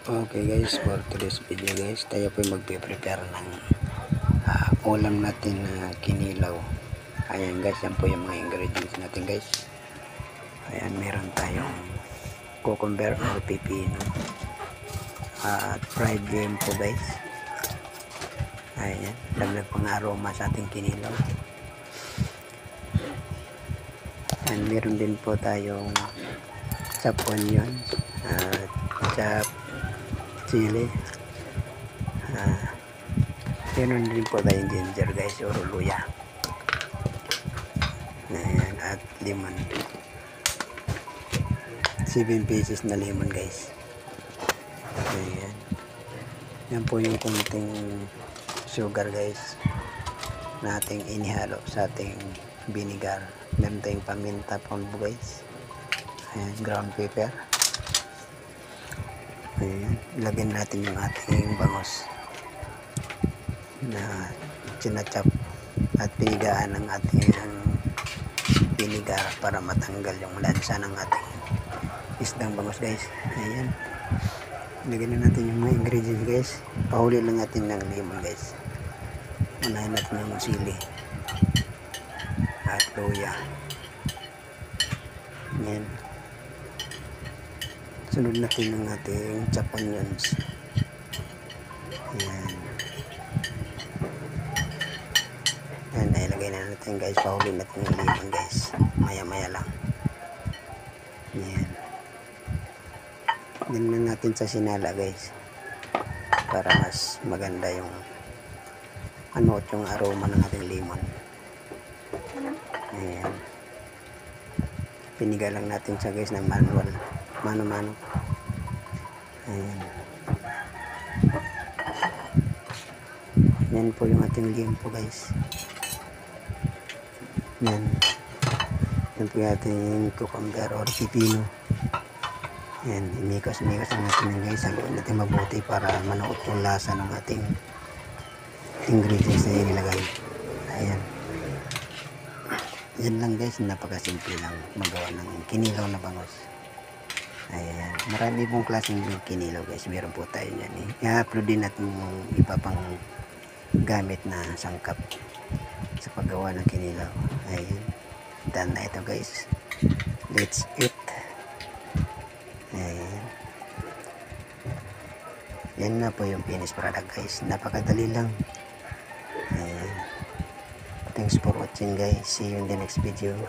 Okay guys, for today's video guys, tayo po magpe-prepare ng ulam natin na kinilaw. Ayan guys, yan po yung mga ingredients natin guys. Ayan, meron tayong cucumber or pipino at fried game po guys. Ayan, dagdag pang aroma sa ating kinilaw. And meron din po tayong chop onion at chop chili. Meron din po tayong ginger guys or luya. Ayan, at lemon. 7 pieces na lemon guys. Ayan. Yan po yung kunting sugar guys na ating inihalo sa ating vinegar. Meron tayong paminta pombo guys. Ayan, ground pepper. Ayan, ilagyan natin yung ating bangos na sinachap at pinigaan ng ating vinegar para matanggal yung lansa ng ating isdang bangos guys. Ayan, ilagyan na natin yung mga ingredients guys. Pahuli lang natin ng lemon guys. Unahin natin yung sili at luya. Ayan, sunod natin ang ating chop onions. Ayan. Ayan, nailagay na natin guys. Pahuli natin yung lemon guys. Maya maya lang. Ayan. Ganyan natin sa sinala guys. Para mas maganda yung yung aroma ng ating lemon. Ayan. Piniga lang natin siya guys ng manual. Mano-mano. Ayan. Yan po yung ating limpo guys. Yan. Yan po yung ating cucumber or pipino. Yan. Imikos-imikos ang natin yan guys. Haluin natin mabuti para manuot yung lasa ng ating ingredients na inilagay. Ayan. Yan lang guys. Napakasimple lang magawa ng kinilaw na bangos. Ayan, marami pong klaseng kinilaw guys. Meron po tayo yan i-upload din natin yung iba pang gamit na sangkap sa paggawa ng kinilaw. Ayan, done na ito guys. Let's eat. Ayan, yan na po yung finished product guys. Napakadali lang. Ayan, thanks for watching guys. See you in the next video.